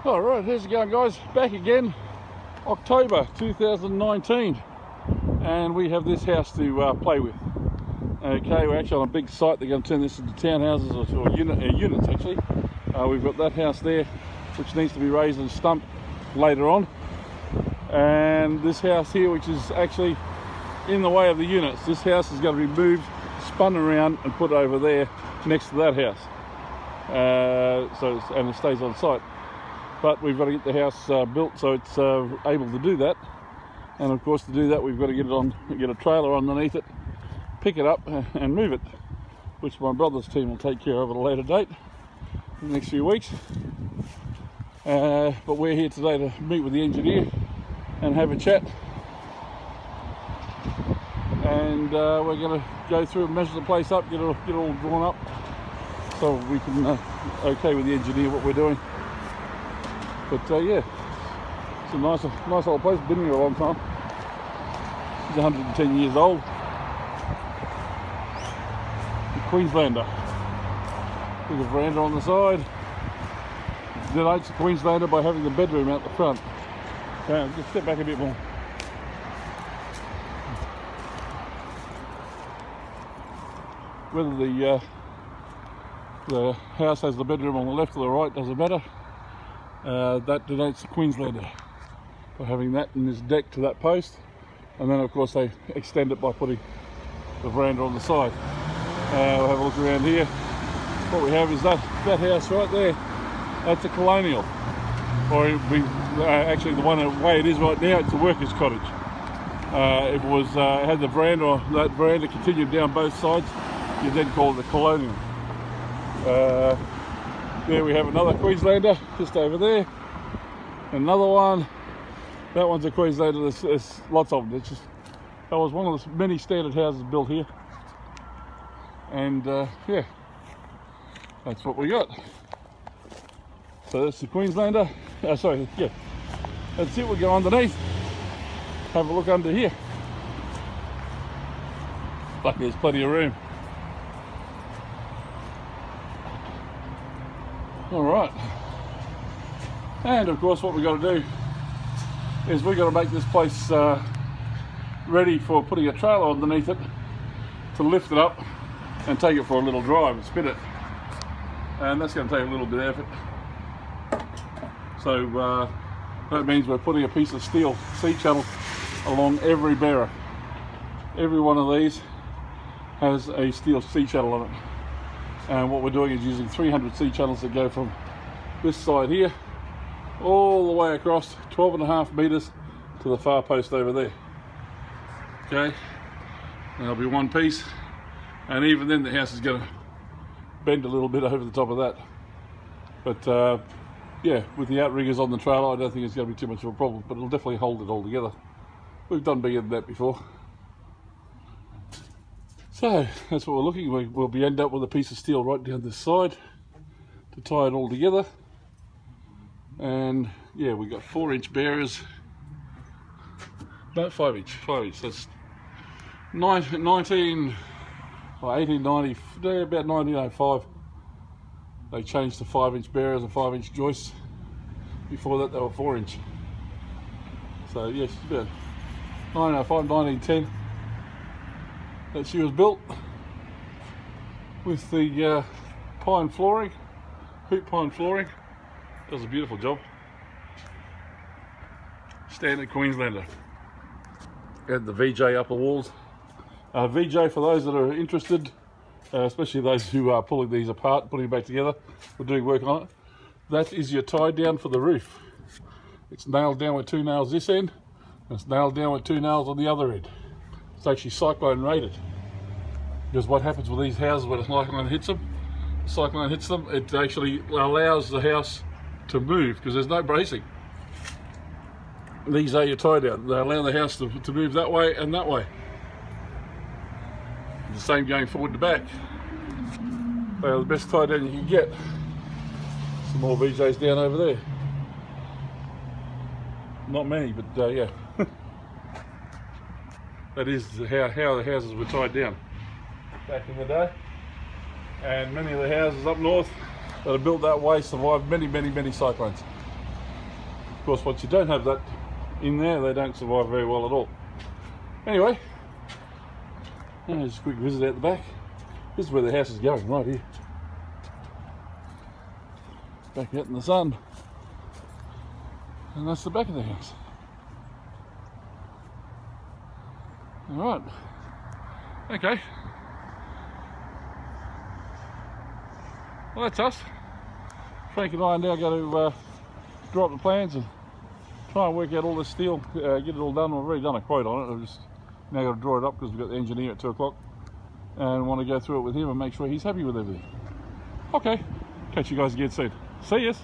Alright, here's it going, guys. Back again, October 2019, and we have this house to play with. Okay, we're actually on a big site. They're going to turn this into townhouses or units actually. We've got that house there which needs to be raised and stumped later on, and this house here which is actually in the way of the units. This house is going to be moved, spun around and put over there next to that house, and it stays on site. But we've got to get the house built so it's able to do that, and of course to do that we've got to get a trailer underneath it, pick it up and move it, which my brother's team will take care of at a later date in the next few weeks. But we're here today to meet with the engineer and have a chat, and we're going to go through and measure the place up, get it all drawn up so we can okay with the engineer what we're doing. But yeah, it's a nice old place. Been here a long time. It's 110 years old. The Queenslander with a veranda on the side. Denotes the Queenslander by having the bedroom out the front. Okay, just step back a bit more. Whether the house has the bedroom on the left or the right doesn't matter. That denotes the Queenslander by having that in this deck to that post, and then of course they extend it by putting the veranda on the side. We'll have a look around here. What we have is that house right there. That's a colonial, or it would be actually the way it is right now. It's a workers' cottage. If it was had the veranda, or that veranda continued down both sides, you then call it a colonial. There we have another Queenslander just over there. Another one. That one's a Queenslander. There's lots of them. That was one of the many standard houses built here. And yeah, that's what we got. So that's the Queenslander. Sorry, yeah. That's it. We'll go underneath. Have a look under here. But there's plenty of room. Alright, and of course what we've got to do is we've got to make this place ready for putting a trailer underneath it to lift it up and take it for a little drive and spin it, and that's going to take a little bit of effort. So that means we're putting a piece of steel C-channel along every bearer. Every one of these has a steel C-channel on it. And what we're doing is using 300 C-channels that go from this side here all the way across 12.5 meters to the far post over there. Okay, and there'll be one piece, and even then the house is going to bend a little bit over the top of that. But yeah, with the outriggers on the trailer I don't think it's going to be too much of a problem, but it'll definitely hold it all together. We've done bigger than that before. So that's what we're looking. We'll end up with a piece of steel right down this side to tie it all together. And yeah, we've got 4-inch bearers. No, 5-inch. That's 1890, about 1905. They changed to 5-inch bearers and 5-inch joists. Before that, they were 4-inch. So yes, about 1905, 1910. That she was built with the pine flooring, hoop pine flooring. Does a beautiful job. Standard Queenslander. Add the VJ upper walls. VJ, for those that are interested, especially those who are pulling these apart, putting them back together, we're doing work on it. That is your tie down for the roof. It's nailed down with 2 nails this end, and it's nailed down with 2 nails on the other end. It's actually cyclone rated, because what happens with these houses when a cyclone hits them, it actually allows the house to move because there's no bracing. These are your tie down. They allow the house to move that way and that way. The same going forward to back. They are the best tie down you can get. Some more VJs down over there. Not many, but yeah. That is how the houses were tied down back in the day. And many of the houses up north that are built that way survived many cyclones. Of course, once you don't have that in there, they don't survive very well at all. Anyway, just a quick visit out the back. This is where the house is going, right here. Back out in the sun. And that's the back of the house. Alright. Okay. Well, that's us. Frank and I now go to draw up the plans and try and work out all this steel, get it all done. We've already done a quote on it. I've just now got to draw it up because we've got the engineer at 2 o'clock and want to go through it with him and make sure he's happy with everything. Okay, catch you guys again soon. See yous.